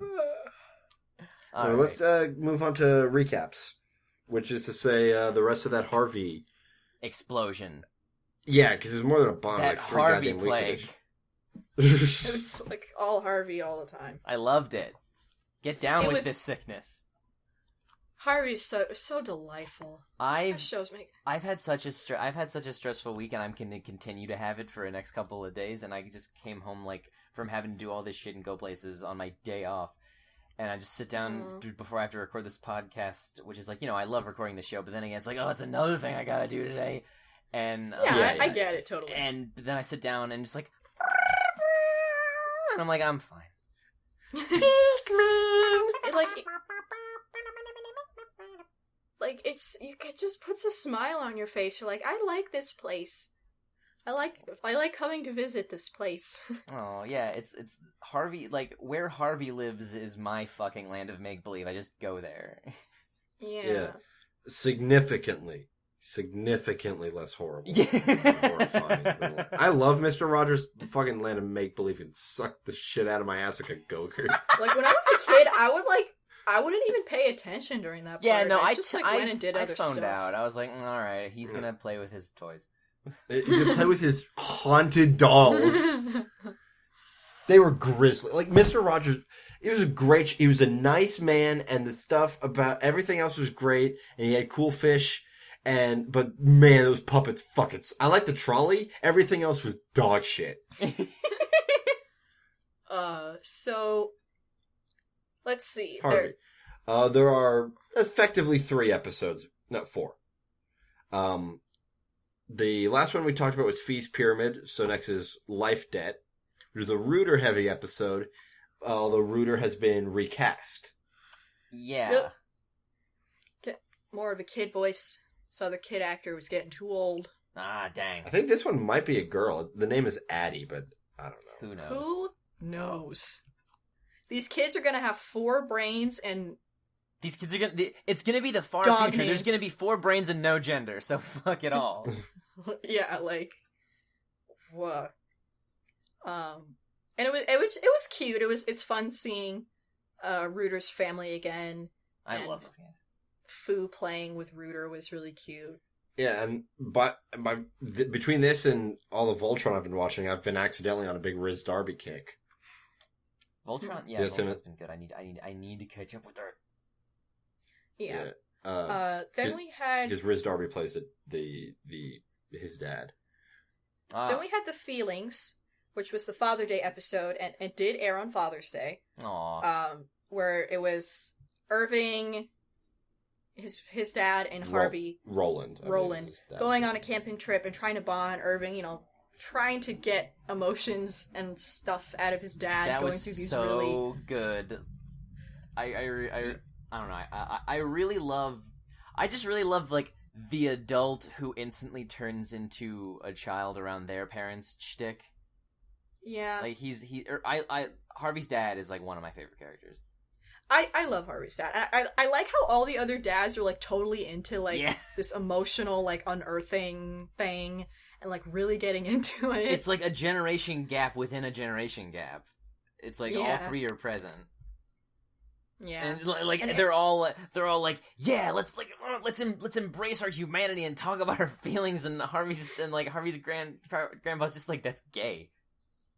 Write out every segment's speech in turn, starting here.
Well, let's move on to recaps, which is to say the rest of that Harvey explosion. Yeah, because it's more than a bomb. That like 3 Harvey goddamn plague. weeks It was like all Harvey all the time. I loved it. Get down with this sickness. Harvey's so delightful. I've had such a stressful week, and I'm going to continue to have it for the next couple of days. And I just came home from having to do all this shit and go places on my day off, and I just sit down before I have to record this podcast, which is I love recording the show, but then again, it's it's another thing I gotta do today, and I get it totally. And then I sit down and just and I'm I'm fine. It just puts a smile on your face. You're like, I like this place. I like coming to visit this place. Oh yeah, it's Harvey. Where Harvey lives is my fucking land of make believe. I just go there. Yeah. Significantly less horrible. Yeah. Horrifying. I love Mr. Rogers' fucking land of make believe. It sucked the shit out of my ass like a go-gurt. When I was a kid, I wouldn't even pay attention during that part. Yeah, no, I just went and did other stuff. I phoned out. I was like, all right, he's gonna play with his toys. He could play with his haunted dolls. They were grisly. Mr. Rogers, he was a nice man, and the stuff about everything else was great, and he had cool fish, but man, those puppets fucking... I like the trolley. Everything else was dog shit. So... Let's see. Harvey. There are effectively 3 episodes. Not 4. The last one we talked about was Feast Pyramid, so next is Life Debt, which is a Rooter-heavy episode, although Rooter has been recast. Yeah. Yep. Get more of a kid voice. This other kid actor was getting too old. Ah, dang. I think this one might be a girl. The name is Addie, but I don't know. Who knows? These kids are gonna have 4 brains and... These kids are it's gonna be the far dog future. names. There's gonna be 4 brains and no gender, so fuck it all. Yeah, what? And it was cute. It's fun seeing Rooter's family again. I love those guys. Fu playing with Rooter was really cute. Yeah, and between this and all the Voltron I've been watching, I've been accidentally on a big Riz Darby kick. Voltron, Voltron's been good. I need to catch up with her. Yeah. Then we had... Because Riz Darby plays his dad. Then we had The Feelings, which was the Father Day episode, and it did air on Father's Day. Aww. Where it was Irving, his dad, and Harvey... Roland going on a camping trip and trying to bond. Irving, trying to get emotions and stuff out of his dad. That going was through these so really... good. I don't know. I really love. I just really love the adult who instantly turns into a child around their parents' shtick. Yeah. Harvey's dad is one of my favorite characters. I love Harvey's dad. I like how all the other dads are totally into this emotional unearthing thing and really getting into it. It's a generation gap within a generation gap. It's all 3 are present. Yeah, and they're all yeah, let's embrace our humanity and talk about our feelings. And Harvey's grandpa's just that's gay.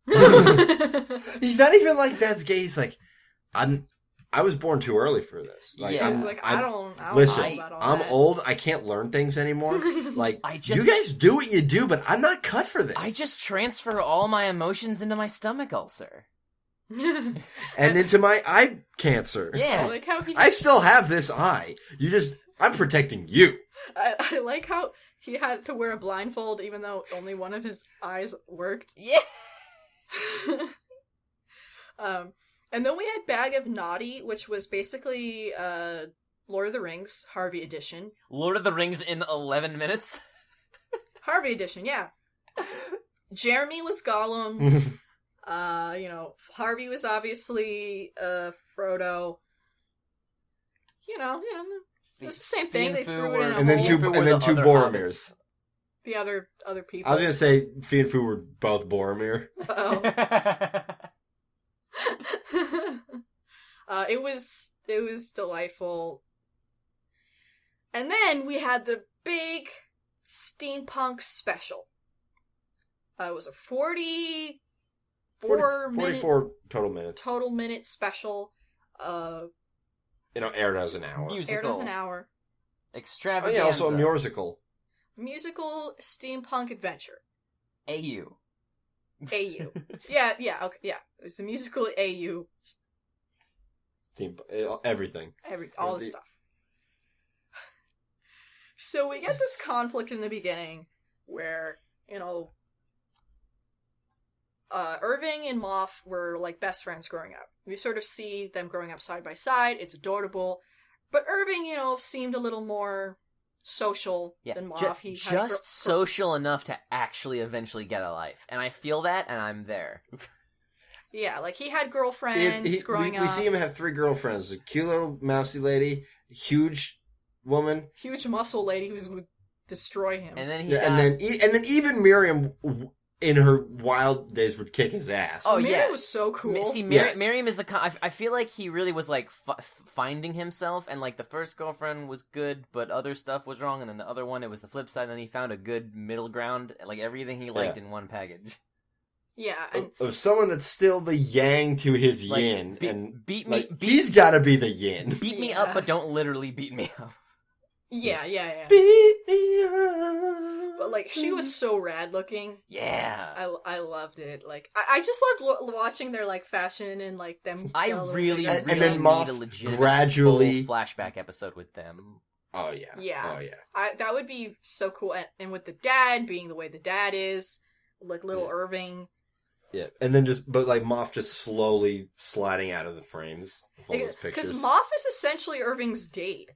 He's not even that's gay. He's I was born too early for this. I don't listen. know about all I'm that. old. I can't learn things anymore. You guys do what you do, but I'm not cut for this. I just transfer all my emotions into my stomach ulcer. And into my eye cancer. Yeah. I still have this eye. I'm protecting you. I like how he had to wear a blindfold even though only one of his eyes worked. Yeah. And then we had Bag of Naughty, which was basically Lord of the Rings, Harvey edition. Lord of the Rings in 11 minutes? Harvey edition, yeah. Jeremy was Gollum. Harvey was obviously Frodo. It was the same thing. They threw it in a hole. And then 2 Boromirs. The other people. I was gonna say Fee and Foo were both Boromir. Oh. It was delightful. And then we had the big steampunk special. It was a 44 total minutes. Total minute special. Aired as an hour. Musical. Aired as an hour. Extravaganza. Also a musical. Musical steampunk adventure. AU. AU. yeah, okay, yeah. It's a musical AU. Everything. All the stuff. So we get this conflict in the beginning where, Irving and Moff were like best friends growing up. We sort of see them growing up side by side. It's adorable. But Irving, seemed a little more social than Moff. He just social enough to actually eventually get a life. And I feel that, and I'm there. Yeah, like he had girlfriends growing up. We see him have 3 girlfriends. A cute little mousy lady, huge woman, huge muscle lady who would destroy him. And then and then even Miriam in her wild days would kick his ass. Oh, Miriam was so cool. See, Miriam is the I feel like he really was like finding himself, and like the first girlfriend was good, but other stuff was wrong, and then the other one, it was the flip side, and then he found a good middle ground, like everything he liked in one package. Yeah, and of someone that's still the yang to his yin, and he's got to be the yin. Beat me up, but don't literally beat me up. Yeah. Beat me up. But like she was so rad looking. Yeah, I loved it. Like I just loved watching their like fashion and like them. I really and then Moff need a legitimate gradually flashback episode with them. Oh yeah. Oh yeah. That would be so cool. And with the dad being the way the dad is, like little Irving. Yeah, and then Moff just slowly sliding out of the frames of all those pictures. Because Moff is essentially Irving's date.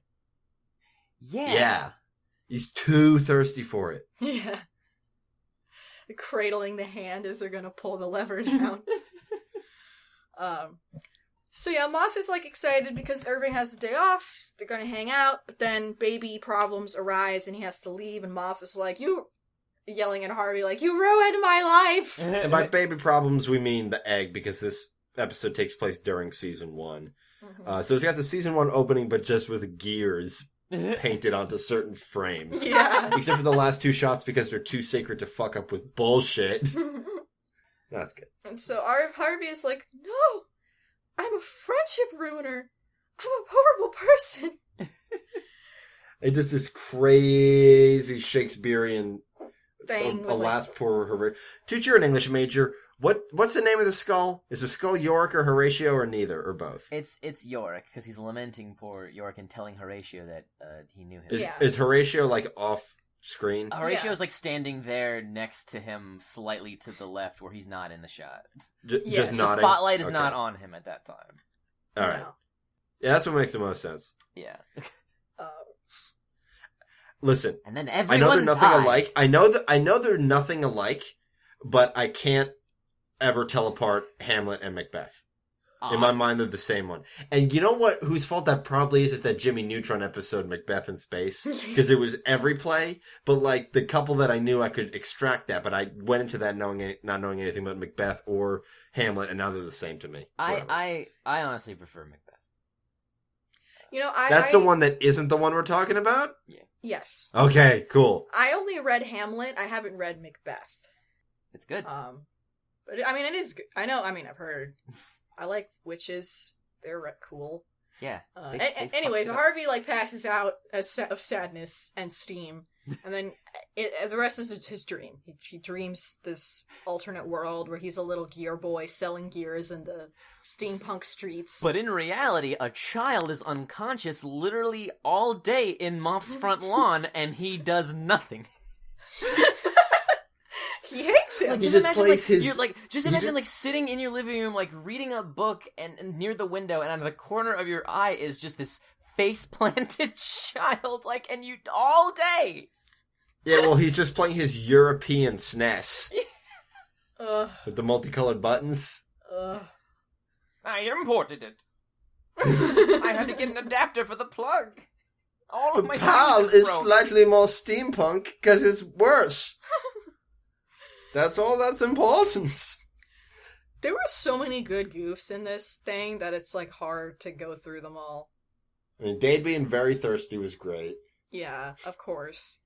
Yeah. He's too thirsty for it. Yeah. Cradling the hand as they're gonna pull the lever down. So yeah, Moff is like excited because Irving has the day off. They're gonna hang out, but then baby problems arise and he has to leave. And Moff is like, "You," yelling at Harvey, like, "You ruined my life." And by baby problems, we mean the egg, because this episode takes place during season 1. Mm-hmm. So it's got the season 1 opening, but just with gears painted onto certain frames. Yeah. Except for the last 2 shots, because they're too sacred to fuck up with bullshit. That's good. And so Harvey is like, "No, I'm a friendship ruiner. I'm a horrible person." It just this crazy Shakespearean thing. Alas, poor Horatio. Dude, you're an English major. What's the name of the skull? Is the skull Yorick or Horatio, or neither, or both? It's Yorick, because he's lamenting poor Yorick and telling Horatio that he knew him. Is Horatio like off screen? Horatio's like standing there next to him, slightly to the left, where he's not in the shot. Just nodding. The spotlight is not on him at that time. All right. No. Yeah, that's what makes the most sense. Yeah. Listen, and then everyone I know they're nothing died. alike. I know they're nothing alike, but I can't ever tell apart Hamlet and Macbeth. In my mind, they're the same one. And you know what? Whose fault that probably is that Jimmy Neutron episode, Macbeth in Space, because it was every play. But like the couple that I knew, I could extract that. But I went into that not knowing anything about Macbeth or Hamlet, and now they're the same to me. I honestly prefer Macbeth. That's the one that isn't the one we're talking about? Yeah. Yes. Okay, cool. I only read Hamlet. I haven't read Macbeth. It's good. But I mean, it is good. I know. I mean, I've heard. I like witches. They're cool. Yeah. Anyways, Harvey like passes out of sadness and steam, and then the rest is his dream. He dreams this alternate world where he's a little gear boy selling gears in the steampunk streets. But in reality, a child is unconscious literally all day in Moff's front lawn, and he does nothing. He hates him. Like, just imagine like sitting in your living room, like reading a book, and near the window, and out of the corner of your eye is just this face-planted child, like, and you all day. Yeah, well, he's just playing his European SNES with the multicolored buttons. I imported it. I had to get an adapter for the plug. All of my PAL is broke. slightly more steampunk because it's worse. That's all that's important. There were so many good goofs in this thing that it's, like, hard to go through them all. I mean, Dade being very thirsty was great. Yeah, of course.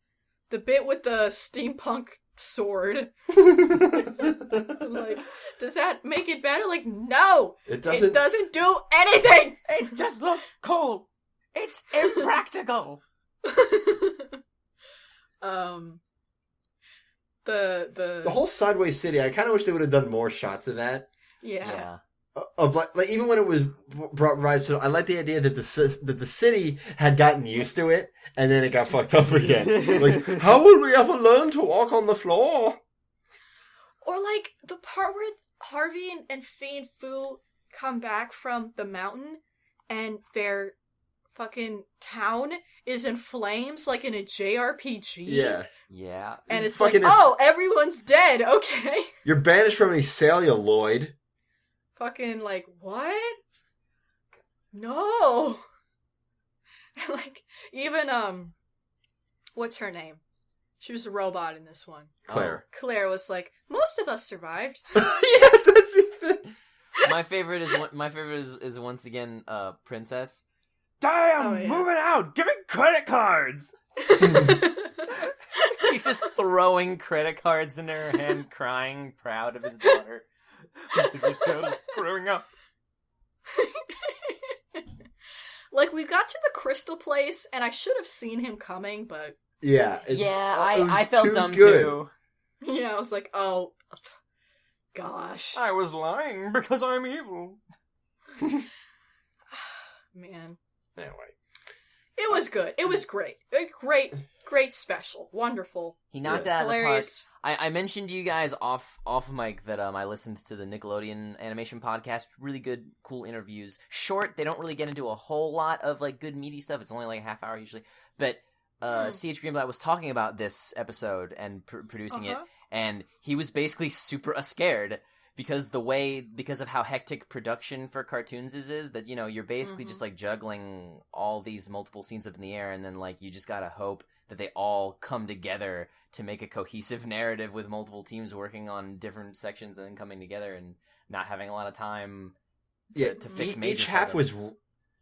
The bit with the steampunk sword. Like, does that make it better? Like, no! It doesn't do anything! It just looks cool. It's impractical. The whole Sideways City, I kind of wish they would have done more shots of that. Yeah. Of like even when it was brought right, so I like the idea that the city had gotten used to it, and then it got fucked up again. Like, how will we ever learn to walk on the floor? Or like the part where Harvey and Fee and Foo come back from the mountain, and their fucking town is in flames, like in a JRPG. Yeah. And it's like, oh, everyone's dead. Okay. You're banished from a celluloid. Fucking, like, what? No! And, like, even, what's her name? She was a robot in this one. Claire. Claire was like, most of us survived. Yeah, that's the thing. My favorite is once again, Princess. Damn, moving out! Give me credit cards! He's just throwing credit cards into her hand, crying, proud of his daughter. His daughter's growing up. Like, we got to the crystal place, and I should have seen him coming, but... Yeah. I felt dumb good. too. Yeah, I was like, oh, gosh. I was lying because I'm evil. Man. Anyway. It was good. It was great. A great special. Wonderful. He knocked it out of the park. Hilarious. I mentioned to you guys off mic that I listened to the Nickelodeon animation podcast. Really good, cool interviews. Short. They don't really get into a whole lot of like good meaty stuff. It's only like a half hour usually. But C.H. Greenblatt was talking about this episode and producing it, and he was basically super scared because of how hectic production for cartoons is that, you know, you're basically just like juggling all these multiple scenes up in the air, and then like you just gotta hope that they all come together to make a cohesive narrative with multiple teams working on different sections and then coming together and not having a lot of time to fix major each half problems. was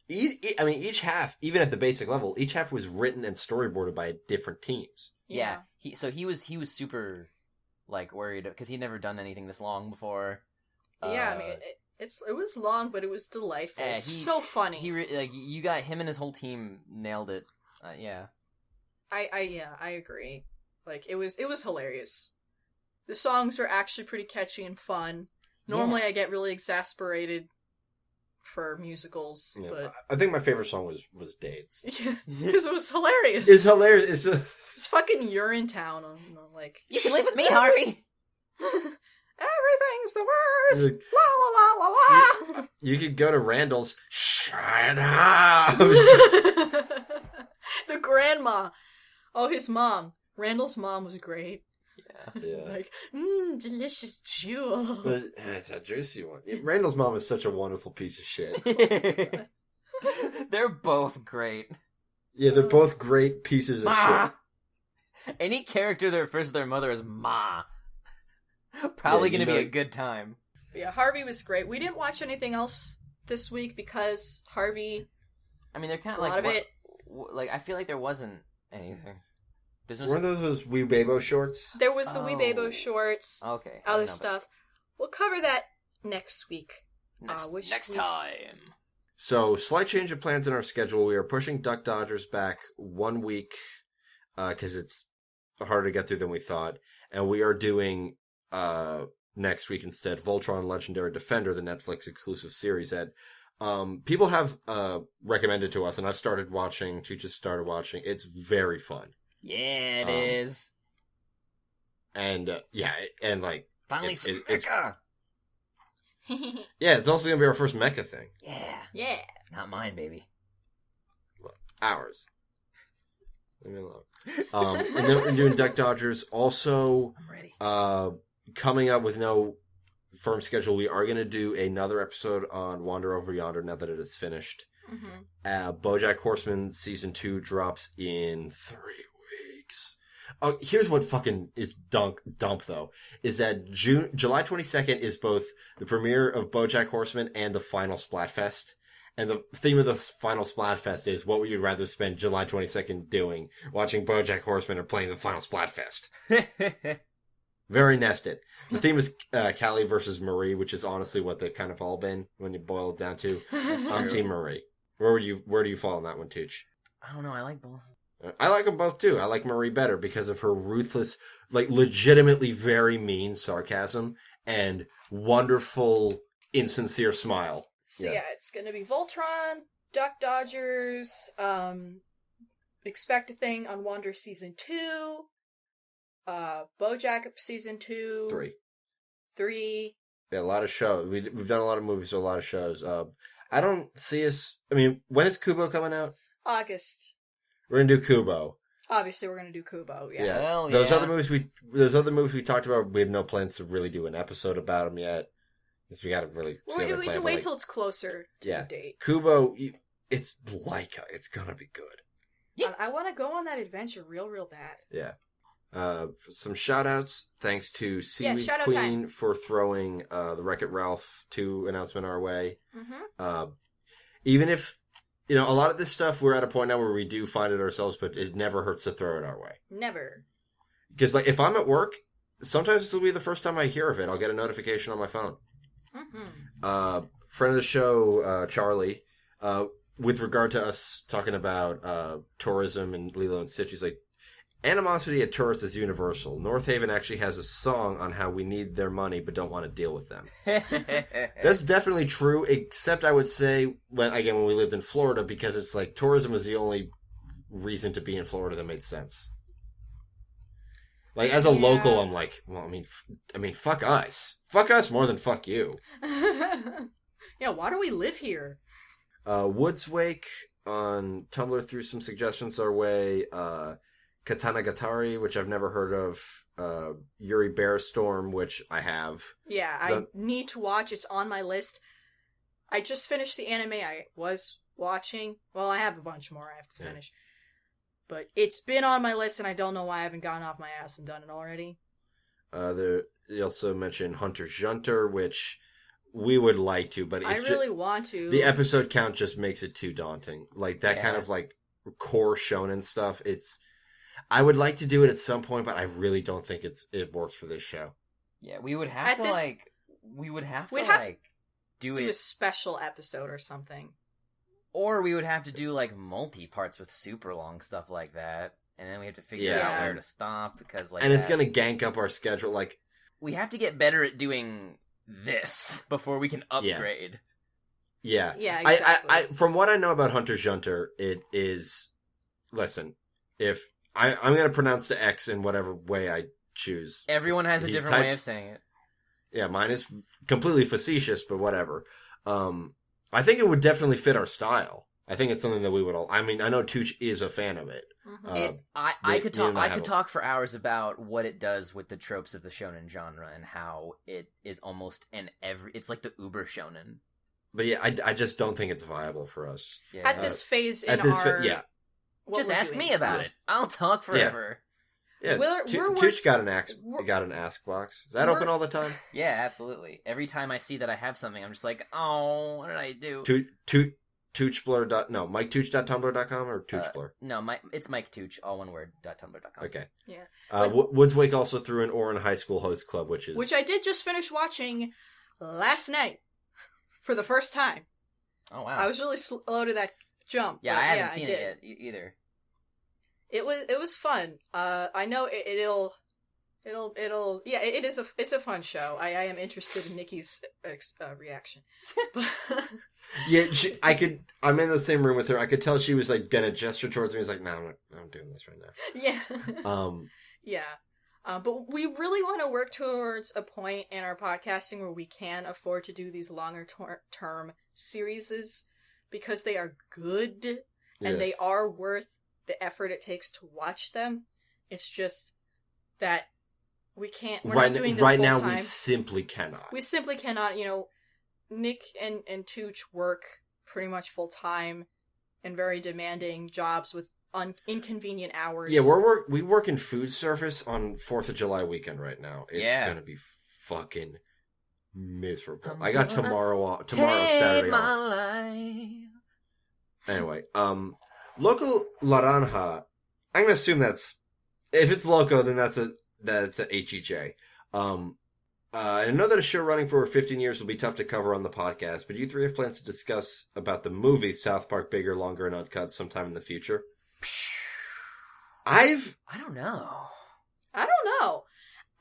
each half, even at the basic level, each half was written and storyboarded by different teams. Yeah. He was super like worried because he'd never done anything this long before. Yeah, I mean it was long, but it was delightful. It's so funny. You got him and his whole team nailed it. Yeah. I agree. Like it was hilarious. The songs are actually pretty catchy and fun. Normally I get really exasperated for musicals, but I think my favorite song was Dade's. Yeah, because it was hilarious. It's hilarious. It's just... It's fucking Urinetown. Like, you can live with me, Harvey. Everything's the worst. Like, la la la la la. You could go to Randall's. Shut up. The grandma. Oh, his mom. Randall's mom was great. Yeah. Like, delicious jewel. But it's a juicy one. Randall's mom is such a wonderful piece of shit. They're both great. Yeah, they're both great pieces of shit. Any character that refers to their mother as Ma. Probably going to be a good time. Yeah, Harvey was great. We didn't watch anything else this week because Harvey... I mean, they're kind of like... a lot of it... Like, I feel like there wasn't anything. Weren't those Weebabo shorts? There was the Weebabo shorts. Okay. Other stuff. We'll cover that next week. Next time. So, slight change of plans in our schedule. We are pushing Duck Dodgers back 1 week because it's harder to get through than we thought. And we are doing next week instead Voltron Legendary Defender, the Netflix exclusive series that people have recommended to us, and I've started watching. Just started watching. It's very fun. Yeah, it is. And and like finally some it's mecha. Yeah, it's also gonna be our first mecha thing. Yeah. Not mine, baby. Well, ours. Leave me alone. And then we're doing Duck Dodgers. Also, I'm ready. Coming up with no firm schedule, we are gonna do another episode on Wander Over Yonder now that it is finished. BoJack Horseman season 2 drops in 3 weeks. Oh, here's what fucking is dump though, is that July 22nd is both the premiere of BoJack Horseman and the final Splatfest. And the theme of the final Splatfest is, what would you rather spend July 22nd doing? Watching BoJack Horseman or playing the final Splatfest? Very nested. The theme is Callie versus Marie, which is honestly what they've kind of all been when you boil it down to. I'm Team Marie. Where do you fall on that one, Tooch? I don't know. I like both. I like them both too. I like Marie better because of her ruthless, like legitimately very mean sarcasm and wonderful, insincere smile. So yeah, it's gonna be Voltron, Duck Dodgers, expect a thing on Wander Season 2, BoJack Season 2. 3. Yeah, a lot of shows. We've done a lot of movies, so a lot of shows. I don't see us... I mean, when is Kubo coming out? August. We're gonna do Kubo. Obviously, we're gonna do Kubo, yeah. Hell Those yeah. other movies we talked about, we have no plans to really do an episode about them yet. Because we gotta really... We need to wait till it's closer to the date. Kubo, it's Laika. It's gonna be good. Yeah. I want to go on that adventure real bad. Yeah. Some shout-outs. Thanks to Seaweed shout-out Queen time. for throwing the Wreck-It Ralph 2 announcement our way. Mm-hmm. Even if, a lot of this stuff, we're at a point now where we do find it ourselves, but it never hurts to throw it our way. Never. Because, if I'm at work, sometimes this will be the first time I hear of it. I'll get a notification on my phone. Mm-hmm. Friend of the show, Charlie, with regard to us talking about tourism and Lilo and Stitch, he's like, animosity at tourists is universal. North Haven actually has a song on how we need their money but don't want to deal with them. That's definitely true, except I would say, when we lived in Florida, because it's like tourism is the only reason to be in Florida that made sense. Like, as a local, I'm like, well, I mean, fuck us. Fuck us more than fuck you. Yeah, why do we live here? Woods Wake on Tumblr threw some suggestions our way. Katana Gatari, which I've never heard of. Yuri Bearstorm, which I have. Yeah, I need to watch. It's on my list. I just finished the anime I was watching. Well, I have a bunch more I have to finish. But it's been on my list, and I don't know why I haven't gotten off my ass and done it already. They also mentioned Hunter x Hunter, which we would like to, but I really want to. The episode count just makes it too daunting. Like, that kind of, core shonen stuff, I would like to do it at some point, but I really don't think it works for this show. Yeah, we would have to, do a special episode or something. Or we would have to do, multi-parts with super long stuff like that. And then we have to figure out where to stop, because, And it's gonna gank up our schedule, We have to get better at doing this before we can upgrade. Yeah. Yeah, exactly. I from what I know about Hunter x Hunter, it is... Listen, if... I'm gonna pronounce the X in whatever way I choose. Everyone has a different way of saying it. Yeah, mine is completely facetious, but whatever. I think it would definitely fit our style. I think it's something that we would all... I mean, I know Tooch is a fan of it. Mm-hmm. I could talk for hours about what it does with the tropes of the shonen genre and how it is almost it's like the uber shonen. But yeah, I just don't think it's viable for us. Yeah. At this phase in our... Just ask me about it. I'll talk forever. Yeah, Tooch got an ask box. Is that open all the time? Yeah, absolutely. Every time I see that I have something, I'm just like, oh, what did I do? Toochblur. No, MikeTooch.tumblr.com or Toochblur? No, it's Mike Tooch, all one word, .tumblr.com. Okay. Yeah. Woods Wake also threw an Orin High School Host Club, which I did just finish watching last night for the first time. Oh, wow. I was really slow to that jump. Yeah, I haven't seen it yet either. It was fun. I know it's a fun show. I am interested in Nikki's reaction. Yeah, I'm in the same room with her. I could tell she was gonna gesture towards me. I was like, no, I'm doing this right now. Yeah. Yeah. But we really want to work towards a point in our podcasting where we can afford to do these longer term series, because they are good and they are worth the effort it takes to watch them. It's just that we're not doing this right full now. time. We simply cannot. Nick and Tooch work pretty much full time in very demanding jobs with inconvenient hours. Yeah, we work in food service on 4th of July weekend right now. It's gonna be fucking miserable. I got tomorrow Saturday off. Life. Anyway, Loco Laranja. I'm gonna assume that's if it's Loco, then that's a HEJ. I know that a show running for 15 years will be tough to cover on the podcast, but you three have plans to discuss about the movie South Park Bigger, Longer, and Uncut sometime in the future. I don't know.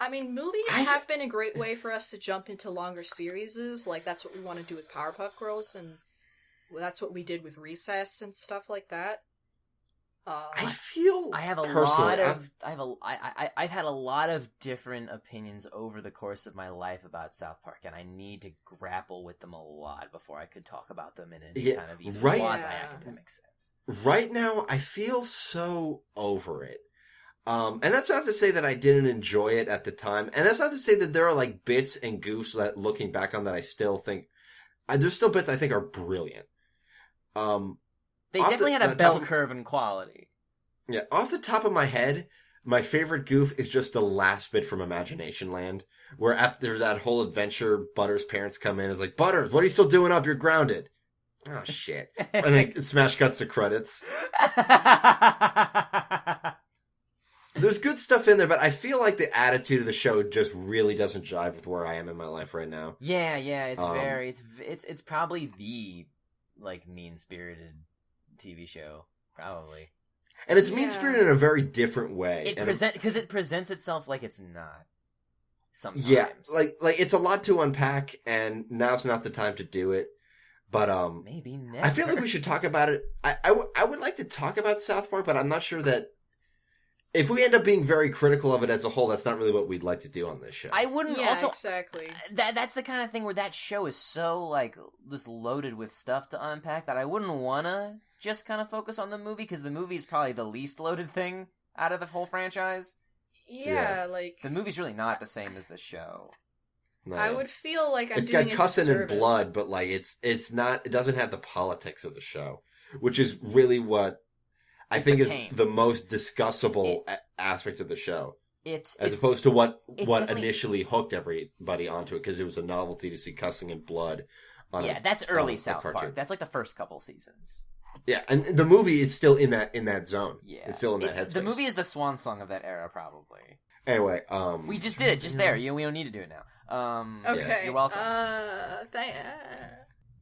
I mean, movies have been a great way for us to jump into longer series. Like, that's what we want to do with Powerpuff Girls, and that's what we did with Recess and stuff like that. I've had a lot of different opinions over the course of my life about South Park, and I need to grapple with them a lot before I could talk about them in any kind of even quasi-academic sense. Right now, I feel so over it. And that's not to say that I didn't enjoy it at the time, and that's not to say that there are like bits and goofs that looking back on that I still think there's still bits I think are brilliant. They definitely had a bell curve in quality. Yeah, off the top of my head, my favorite goof is just the last bit from Imagination Land, where after that whole adventure, Butters' parents come in and is like, Butters, what are you still doing up? You're grounded. Oh, shit. And then smash cuts to credits. There's good stuff in there, but I feel like the attitude of the show just really doesn't jive with where I am in my life right now. Yeah, it's probably the, like, mean-spirited TV show, probably. And it's mean-spirited in a very different way. Because it presents itself like it's not. Sometimes. Yeah, like it's a lot to unpack, and now's not the time to do it. But maybe never. I feel like we should talk about it. I would like to talk about South Park, but I'm not sure that if we end up being very critical of it as a whole, that's not really what we'd like to do on this show. I wouldn't also... exactly. That's the kind of thing where that show is so, like, just loaded with stuff to unpack that I wouldn't want to just kind of focus on the movie, because the movie is probably the least loaded thing out of the whole franchise. Yeah, like... The movie's really not the same as the show. No. I would feel like I'm it's doing got cussing and blood, but, like, it's not... It doesn't have the politics of the show, which is really what I think is the most discussable aspect of the show. As opposed to what initially hooked everybody onto it, because it was a novelty to see cussing and blood. That's early South Park. That's like the first couple seasons. Yeah, and the movie is still in that zone. Yeah, it's still in that headspace. The movie is the swan song of that era, probably. Anyway, we just did it just there. We don't need to do it now. Okay, you're welcome.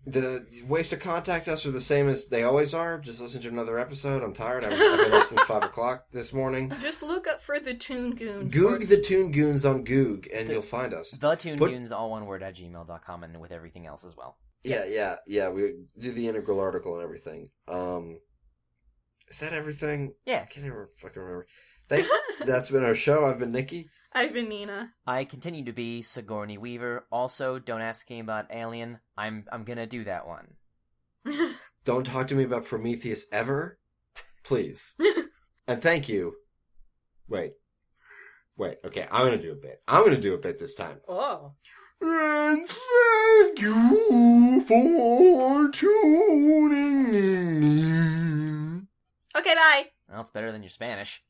The ways to contact us are the same as they always are. Just listen to another episode. I'm tired. I've been up since 5 o'clock this morning. Just look up for the Toon Goons. Goog the Toon Goons on Goog, and you'll find us. The Toon Goons, all one word, @gmail.com, and with everything else as well. Yeah. We do the integral article and everything. Is that everything? Yeah. I can't even fucking remember. That's been our show. I've been Nikki. I've been Nina. I continue to be Sigourney Weaver. Also, don't ask me about Alien. I'm gonna do that one. Don't talk to me about Prometheus ever. Please. And thank you. Wait. Okay, I'm gonna do a bit. I'm gonna do a bit this time. Oh. And thank you for tuning in. Okay, bye. Well, it's better than your Spanish.